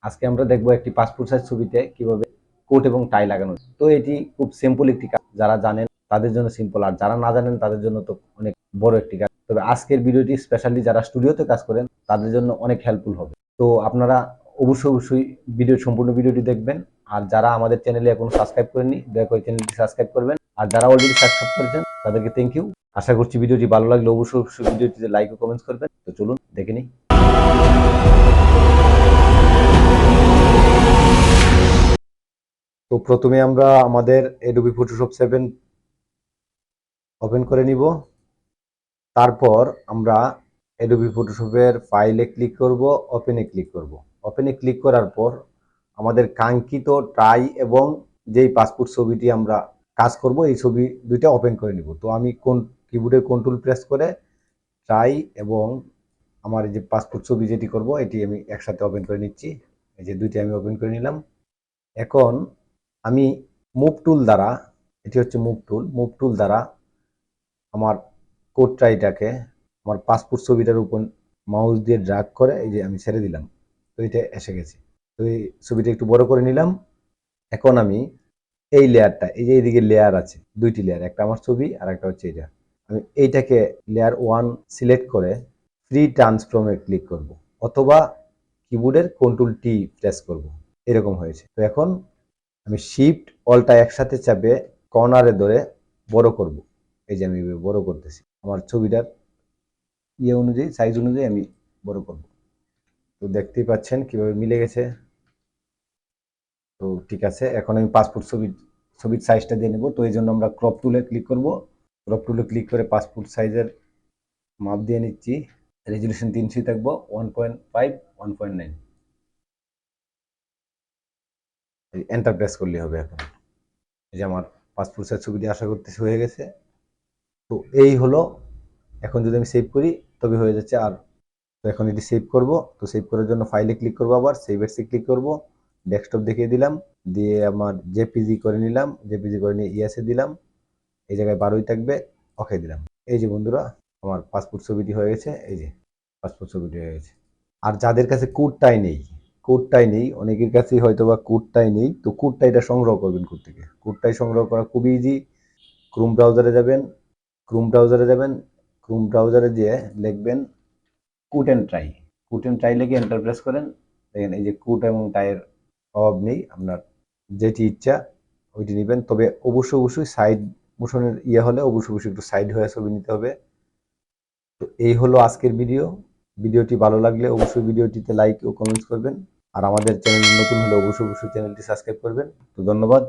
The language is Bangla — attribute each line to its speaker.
Speaker 1: আজকে আমরা দেখবো একটি পাসপোর্ট সাইজ ছবিতে কিভাবে কোট এবং টাই লাগানো। তো এটি খুব সিম্পল একটি কাজ, যারা জানেন তাদের জন্য সিম্পল, আর যারা না জানেন তাদের জন্য তো অনেক বড় একটি কাজ। তবে আজকের ভিডিওটি স্পেশালি যারা স্টুডিওতে কাজ করেন তাদের জন্য অনেক হেল্পফুল হবে। তো আপনারা অবশ্যই সম্পূর্ণ ভিডিওটি দেখবেন। আর যারা আমাদের চ্যানেলে এখনো সাবস্ক্রাইব করেননি, দয়া করে চ্যানেলটি সাবস্ক্রাইব করবেন। আর যারা অলরেডি সাবস্ক্রাইব করেছেন তাদেরকে থ্যাংক ইউ। আশা করছি ভিডিওটি ভালো লাগলে অবশ্যই ভিডিওটিতে লাইক ও কমেন্টস করবেন। তো চলুন দেখে নিই। তো প্রথমে আমরা আমাদের অ্যাডোবি ফটোশপ 7 ওপেন করে নিব। তারপর আমরা অ্যাডোবি ফটোশপের ফাইলে ক্লিক করব, ওপেনে ক্লিক করব। ওপেনে ক্লিক করার পর আমাদের কাঙ্ক্ষিত ট্রাই এবং যেই পাসপোর্ট ছবিটি আমরা কাজ করব এই ছবি দুইটা ওপেন করে নিব। তো আমি কিবোর্ডের কন্ট্রোল প্রেস করে ট্রাই এবং আমার যে পাসপোর্ট ছবি যেটি করব এটি আমি একসাথে ওপেন করে নিচ্ছি। এই যে দুইটি আমি ওপেন করে নিলাম। এখন আমি মুভ টুল দ্বারা, এটি হচ্ছে মুভ টুল দ্বারা আমার কোড ট্রাইটাকে আমার পাসপোর্ট ছবিটার উপর মাউস দিয়ে ড্র্যাগ করে এই যে আমি ছেড়ে দিলাম। তো এটা এসে গেছে। তো এই ছবিটা একটু বড় করে নিলাম। এখন আমি এই লেয়ারটা, এই যে এইদিকে লেয়ার আছে দুইটি লেয়ার, একটা আমার ছবি আর একটা হচ্ছে এটা, আমি এইটাকে লেয়ার 1 সিলেক্ট করে ফ্রি ট্রান্সফর্মে ক্লিক করব, অথবা কিবোর্ডের কন্ট্রোল টি প্রেস করব। এরকম হয়েছে। তো এখন আমি শিফট অলটা একসাথে চাপে কর্নারে ধরে বড় করব। এই যে আমি বড় করতেছি আমার ছবিটার অনুযায়ী, সাইজ অনুযায়ী আমি বড় করব। তো দেখতেই পাচ্ছেন কিভাবে মিলে গেছে। তো ঠিক আছে, এখন আমি পাসপোর্ট ছবির সাইজটা দিয়ে নেব। তো এই জন্য আমরা ক্রপ টুলে ক্লিক করব। ক্রপ টুলে ক্লিক করে পাসপোর্ট সাইজের মাপ দিয়ে নিচ্ছি। রেজুলেশন 300 থাকবো, 1.5 1.9। এন্টার প্রেস করলে হবে। এখন এই যে আমার পাসপোর্ট সাইজ ছবিটি আশা করতেছি হয়ে গেছে। তো এই হলো। এখন যদি আমি সেভ করি তবে হয়ে যাচ্ছে। আর তো এখন এটি সেভ করব। তো সেভ করার জন্য ফাইলে ক্লিক করব, আবার সেভ এসে ক্লিক করব, ডেস্কটপ দেখিয়ে দিলাম, দিয়ে আমার জেপিজি করে নিলাম, জেপিজি করে নিয়ে ইএসএ দিলাম, এই জায়গায় 12ই থাকবে, ওকে দিলাম। এই যে বন্ধুরা আমার পাসপোর্ট ছবিটি হয়ে গেছে। এই যে পাসপোর্ট ছবিটি হয়ে গেছে। আর যাদের কাছে কোডটাই নেই, অনেকের কাছেই হয়তো বা কোডটাই নেই, তো কোডটাইটা সংগ্রহ করবেন কোড থেকে। কোডটাই সংগ্রহ করা খুবই ইজি। ক্রোম ব্রাউজারে যাবেন, ক্রোম ব্রাউজারে গিয়ে লিখবেন কুট অ্যান্ড ট্রাই লিখে এন্টার প্রেস করেন। দেখেন এই যে কুট এবং টাইয়ের অভাব নেই, আপনার যেটি ইচ্ছা ওইটি নেবেন। তবে অবশ্যই সাইড মোশনের হলে অবশ্যই একটু সাইড হয়ে ছবি নিতে হবে। তো এই হলো আজকের ভিডিওটি ভালো লাগলে অবশ্যই ভিডিওটিতে লাইক ও কমেন্টস করবেন। আর আমাদের চ্যানেল নতুন হলে অবশ্যই চ্যানেলটি সাবস্ক্রাইব করবেন। তো ধন্যবাদ।